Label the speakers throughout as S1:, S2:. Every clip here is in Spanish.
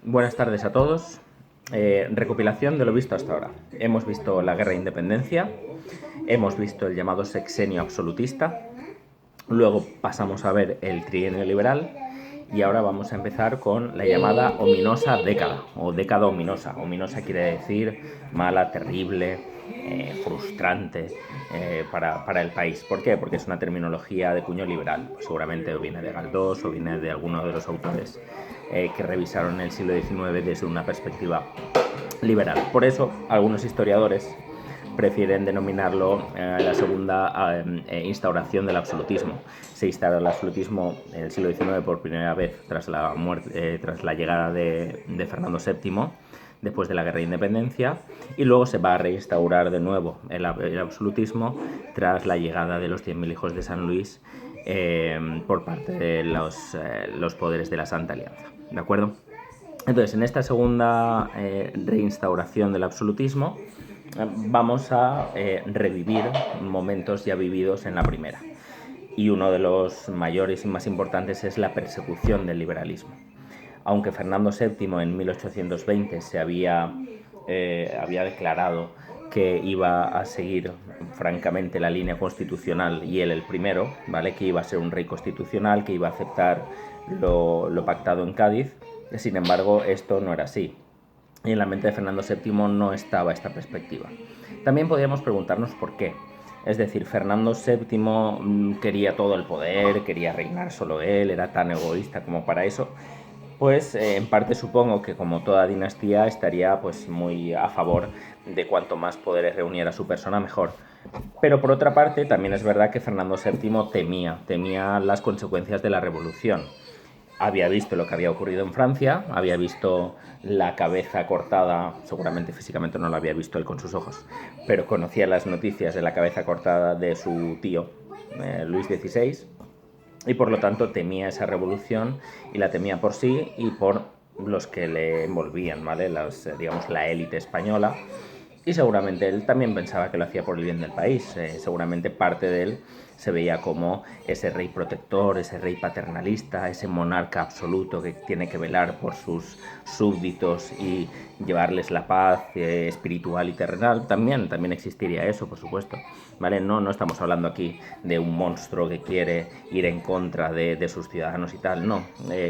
S1: Buenas tardes a todos. Recopilación de lo visto hasta ahora. Hemos visto la Guerra de Independencia, hemos visto el llamado sexenio absolutista, luego pasamos a ver el trienio liberal y ahora vamos a empezar con la llamada ominosa década, o década ominosa. Ominosa quiere decir mala, terrible, frustrante para el país. ¿Por qué? Porque es una terminología de cuño liberal. Pues seguramente o viene de Galdós o viene de alguno de los autores que revisaron el siglo XIX desde una perspectiva liberal. Por eso, algunos historiadores prefieren denominarlo la segunda instauración del absolutismo. Se instauró el absolutismo en el siglo XIX por primera vez tras la llegada de Fernando VII, después de la Guerra de Independencia, y luego se va a reinstaurar de nuevo el absolutismo tras la llegada de los 100.000 hijos de San Luis por parte de los poderes de la Santa Alianza. ¿De acuerdo? Entonces, en esta segunda reinstauración del absolutismo, vamos a revivir momentos ya vividos en la primera. Y uno de los mayores y más importantes es la persecución del liberalismo. Aunque Fernando VII en 1820 se había declarado que iba a seguir francamente la línea constitucional y él el primero, ¿vale? Que iba a ser un rey constitucional, que iba a aceptar lo pactado en Cádiz. Sin embargo, esto no era así. Y en la mente de Fernando VII no estaba esta perspectiva. También podríamos preguntarnos por qué. Es decir, Fernando VII quería todo el poder, quería reinar solo él, era tan egoísta como para eso. Pues en parte supongo que como toda dinastía estaría pues muy a favor de cuanto más poderes reuniera su persona mejor. Pero por otra parte también es verdad que Fernando VII temía las consecuencias de la revolución. Había visto lo que había ocurrido en Francia, había visto la cabeza cortada, seguramente físicamente no lo había visto él con sus ojos, pero conocía las noticias de la cabeza cortada de su tío, Luis XVI, y por lo tanto temía esa revolución y la temía por sí y por los que le envolvían, ¿vale? Digamos, la élite española. Y seguramente él también pensaba que lo hacía por el bien del país. Seguramente parte de él se veía como ese rey protector, ese rey paternalista, ese monarca absoluto que tiene que velar por sus súbditos y llevarles la paz espiritual y terrenal. También existiría eso, por supuesto. ¿Vale? No estamos hablando aquí de un monstruo que quiere ir en contra de sus ciudadanos y tal, no.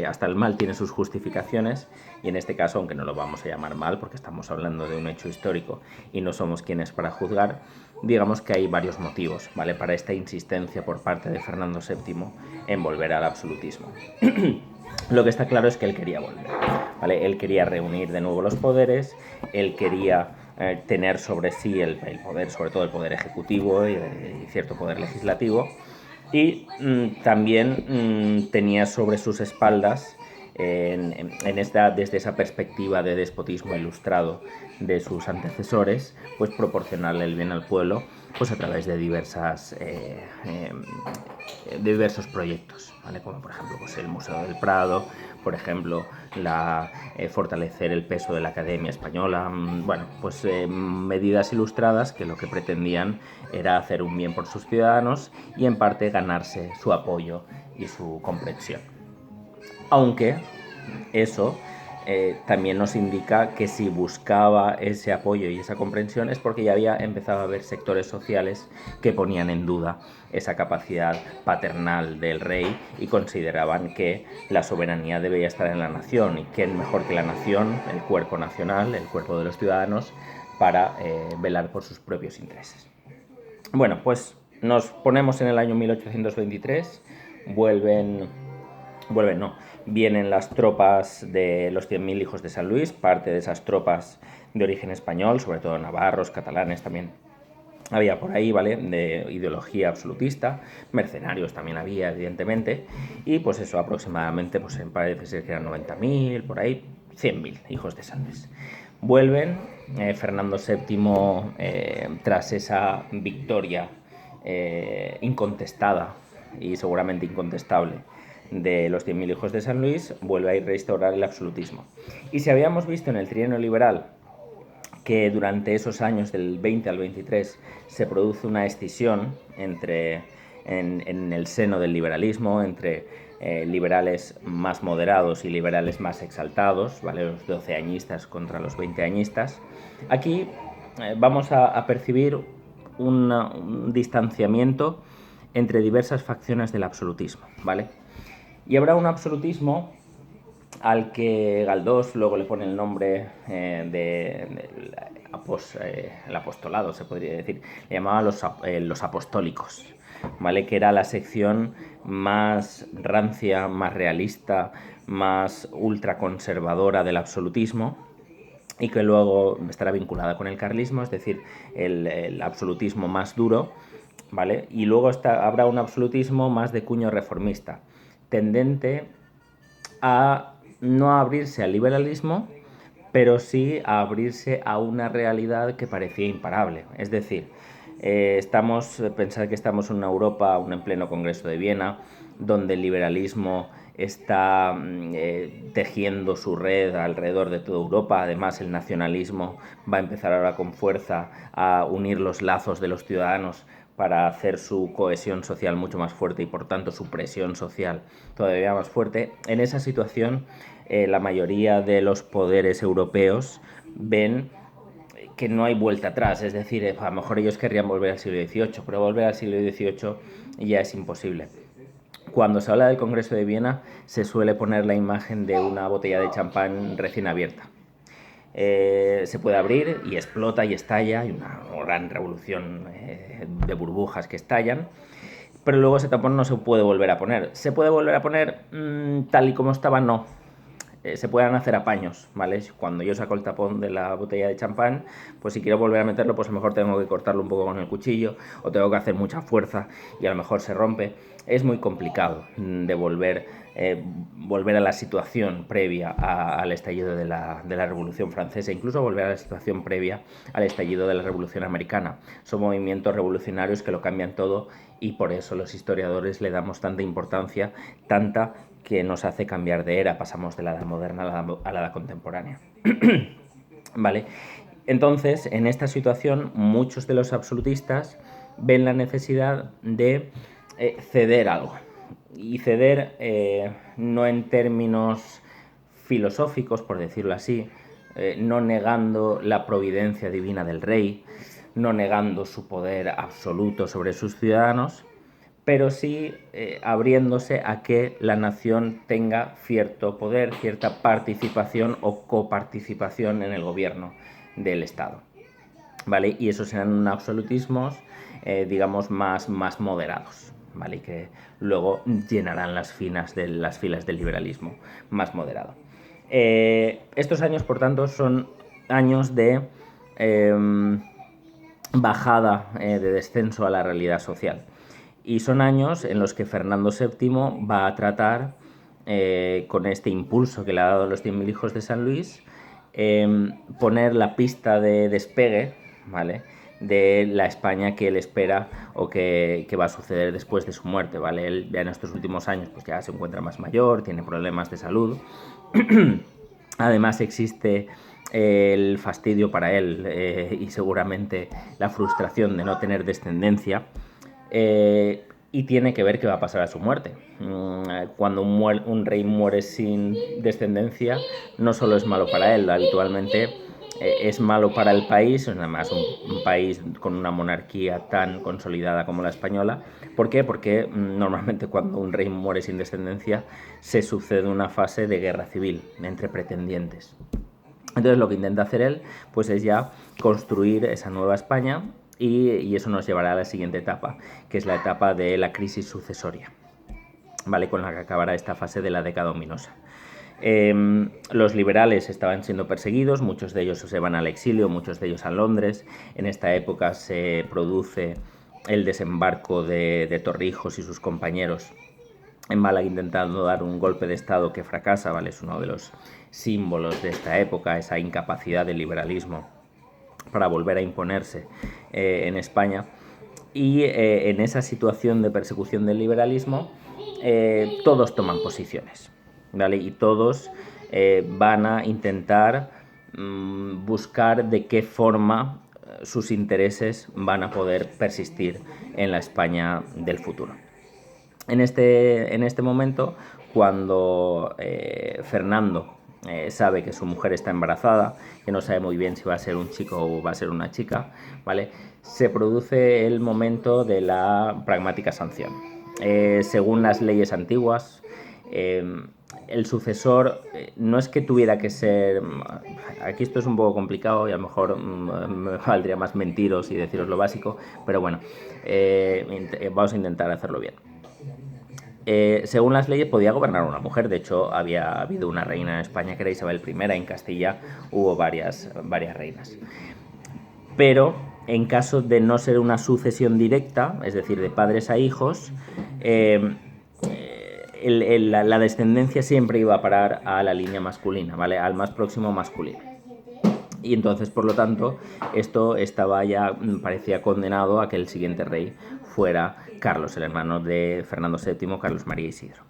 S1: Hasta el mal tiene sus justificaciones y en este caso, aunque no lo vamos a llamar mal porque estamos hablando de un hecho histórico y no somos quienes para juzgar, digamos que hay varios motivos, ¿vale? Para esta insistencia por parte de Fernando VII en volver al absolutismo. Lo que está claro es que él quería volver, ¿vale? Él quería reunir de nuevo los poderes, él quería tener sobre sí el poder, sobre todo el poder ejecutivo y cierto poder legislativo, y también tenía sobre sus espaldas, desde esa perspectiva de despotismo ilustrado de sus antecesores, pues proporcionarle el bien al pueblo pues a través de diversos proyectos, ¿vale? Como por ejemplo pues el Museo del Prado, por ejemplo fortalecer el peso de la Academia Española, bueno, pues medidas ilustradas que lo que pretendían era hacer un bien por sus ciudadanos y en parte ganarse su apoyo y su comprensión. Aunque eso también nos indica que si buscaba ese apoyo y esa comprensión es porque ya había empezado a haber sectores sociales que ponían en duda esa capacidad paternal del rey y consideraban que la soberanía debía estar en la nación y que mejor que la nación, el cuerpo nacional, el cuerpo de los ciudadanos, para velar por sus propios intereses. Bueno, pues nos ponemos en el año 1823, vienen las tropas de los 100.000 hijos de San Luis, parte de esas tropas de origen español, sobre todo navarros, catalanes también había por ahí, ¿vale? De ideología absolutista, mercenarios también había, evidentemente, y pues eso, aproximadamente, pues parece ser que eran 90.000, por ahí, 100.000 hijos de San Luis. Vuelven, Fernando VII, tras esa victoria incontestada y seguramente incontestable de los 100.000 hijos de San Luis, vuelve a restaurar el absolutismo. Y si habíamos visto en el trienio liberal que durante esos años del 20 al 23 se produce una escisión en el seno del liberalismo entre liberales más moderados y liberales más exaltados, ¿vale? Los 12añistas contra los 20añistas. Aquí vamos a percibir un distanciamiento entre diversas facciones del absolutismo, ¿vale? Y habrá un absolutismo al que Galdós luego le pone el nombre el apostolado, se podría decir, le llamaba los apostólicos, ¿vale? Que era la sección más rancia, más realista, más ultraconservadora del absolutismo, y que luego estará vinculada con el carlismo, es decir, el absolutismo más duro, ¿vale? Y luego habrá un absolutismo más de cuño reformista, tendente a no abrirse al liberalismo, pero sí a abrirse a una realidad que parecía imparable. Es decir, pensad que estamos en una Europa, en pleno Congreso de Viena, donde el liberalismo está tejiendo su red alrededor de toda Europa. Además, el nacionalismo va a empezar ahora con fuerza a unir los lazos de los ciudadanos para hacer su cohesión social mucho más fuerte y por tanto su presión social todavía más fuerte. En esa situación, la mayoría de los poderes europeos ven que no hay vuelta atrás, es decir, a lo mejor ellos querrían volver al siglo XVIII, pero volver al siglo XVIII ya es imposible. Cuando se habla del Congreso de Viena se suele poner la imagen de una botella de champán recién abierta. Se puede abrir y explota y estalla, hay una gran revolución de burbujas que estallan, pero luego ese tapón no se puede volver a poner. ¿Se puede volver a poner tal y como estaba? No. Se pueden hacer apaños, ¿vale? Cuando yo saco el tapón de la botella de champán, pues si quiero volver a meterlo, pues a lo mejor tengo que cortarlo un poco con el cuchillo o tengo que hacer mucha fuerza y a lo mejor se rompe. Es muy complicado de volver a la situación previa al estallido de la Revolución Francesa, incluso volver a la situación previa al estallido de la Revolución Americana. Son movimientos revolucionarios que lo cambian todo y por eso los historiadores le damos tanta importancia, tanta que nos hace cambiar de era, pasamos de la edad moderna a la edad contemporánea. ¿Vale? Entonces, en esta situación, muchos de los absolutistas ven la necesidad de ceder algo. Y ceder no en términos filosóficos, por decirlo así, no negando la providencia divina del rey, no negando su poder absoluto sobre sus ciudadanos, pero sí abriéndose a que la nación tenga cierto poder, cierta participación o coparticipación en el gobierno del Estado, ¿vale? Y esos serán absolutismos, digamos, más moderados, ¿vale? Que luego llenarán las filas del liberalismo más moderado. Estos años, por tanto, son años de bajada, de descenso a la realidad social. Y son años en los que Fernando VII va a tratar, con este impulso que le ha dado los 100.000 hijos de San Luis, poner la pista de despegue, ¿vale?, de la España que él espera o que va a suceder después de su muerte, ¿vale? Él ya en estos últimos años pues ya se encuentra más mayor, tiene problemas de salud. Además existe el fastidio para él y seguramente la frustración de no tener descendencia. Y tiene que ver qué va a pasar a su muerte. Cuando un rey muere sin descendencia, no solo es malo para él, habitualmente es malo para el país, además un país con una monarquía tan consolidada como la española. ¿Por qué? Porque normalmente cuando un rey muere sin descendencia se sucede una fase de guerra civil entre pretendientes. Entonces lo que intenta hacer él pues es ya construir esa nueva España y eso nos llevará a la siguiente etapa, que es la etapa de la crisis sucesoria, ¿vale?, con la que acabará esta fase de la década ominosa. Los liberales estaban siendo perseguidos, muchos de ellos se van al exilio, muchos de ellos a Londres. En esta época se produce el desembarco de Torrijos y sus compañeros en Málaga intentando dar un golpe de estado que fracasa, ¿vale? Es uno de los símbolos de esta época, esa incapacidad del liberalismo para volver a imponerse en España. Y en esa situación de persecución del liberalismo todos toman posiciones, ¿vale? Y todos van a intentar buscar de qué forma sus intereses van a poder persistir en la España del futuro. En este momento, cuando Fernando sabe que su mujer está embarazada, que no sabe muy bien si va a ser un chico o va a ser una chica, ¿vale? Se produce el momento de la pragmática sanción. Según las leyes antiguas, el sucesor no es que tuviera que ser... Aquí esto es un poco complicado y a lo mejor me valdría más mentiros y deciros lo básico, pero bueno, vamos a intentar hacerlo bien. Según las leyes podía gobernar una mujer. De hecho, había habido una reina en España que era Isabel I. En Castilla hubo varias reinas. Pero en caso de no ser una sucesión directa, es decir, de padres a hijos, la descendencia siempre iba a parar a la línea masculina, ¿vale? Al más próximo masculino. Y entonces, por lo tanto, esto estaba ya, parecía condenado a que el siguiente rey fuera Carlos, el hermano de Fernando VII, Carlos María Isidro.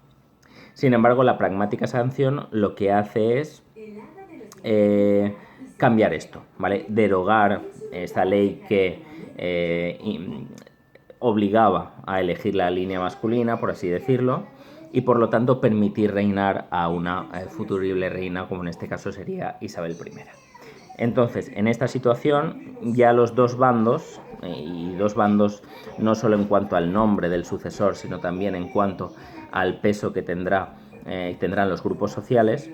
S1: Sin embargo, la pragmática sanción lo que hace es cambiar esto, ¿vale? Derogar esta ley que obligaba a elegir la línea masculina, por así decirlo, y por lo tanto permitir reinar a una futurible reina, como en este caso sería Isabel I. Entonces, en esta situación, ya los dos bandos, y dos bandos no solo en cuanto al nombre del sucesor, sino también en cuanto al peso que tendrán los grupos sociales,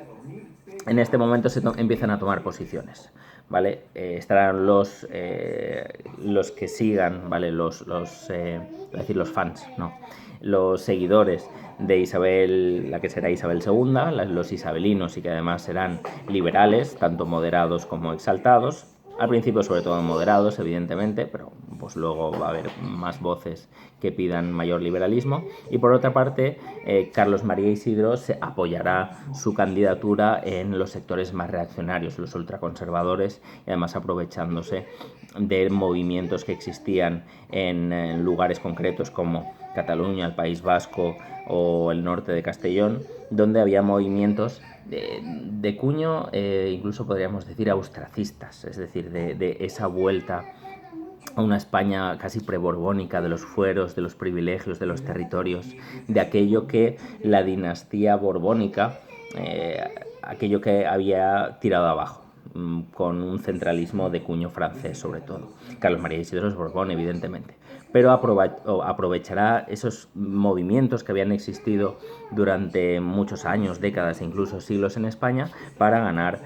S1: en este momento se empiezan a tomar posiciones, ¿vale? Estarán los que sigan, ¿vale? Los fans, ¿no? Los seguidores de Isabel, la que será Isabel II, los isabelinos, y que además serán liberales, tanto moderados como exaltados. Al principio sobre todo moderados, evidentemente, pero pues luego va a haber más voces que pidan mayor liberalismo. Y por otra parte, Carlos María Isidro se apoyará su candidatura en los sectores más reaccionarios, los ultraconservadores, y además aprovechándose de movimientos que existían en lugares concretos como Cataluña, el País Vasco o el norte de Castellón, donde había movimientos de cuño, incluso podríamos decir austracistas, es decir, de esa vuelta a una España casi preborbónica, de los fueros, de los privilegios, de los territorios, de aquello que la dinastía borbónica, aquello que había tirado abajo, con un centralismo de cuño francés sobre todo. Carlos María Isidro es Borbón, evidentemente, pero aprovechará esos movimientos que habían existido durante muchos años, décadas e incluso siglos en España para ganar,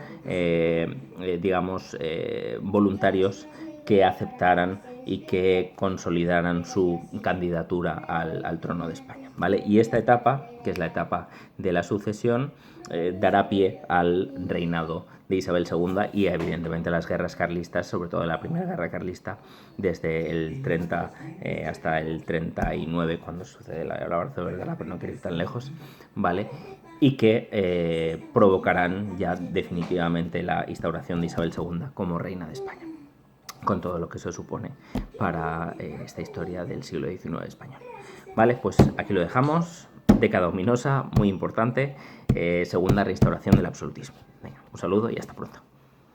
S1: voluntarios que aceptaran y que consolidaran su candidatura al trono de España, ¿vale? Y esta etapa, que es la etapa de la sucesión, dará pie al reinado de Isabel II y evidentemente a las guerras carlistas, sobre todo la primera guerra carlista, desde el 30 hasta el 39, cuando sucede la Abrazo Verdad, pero no quiero ir tan lejos, ¿vale? Y que provocarán ya definitivamente la instauración de Isabel II como reina de España, con todo lo que eso supone para esta historia del siglo XIX español. Vale, pues aquí lo dejamos. Década ominosa, muy importante. Segunda restauración del absolutismo. Venga, un saludo y hasta pronto.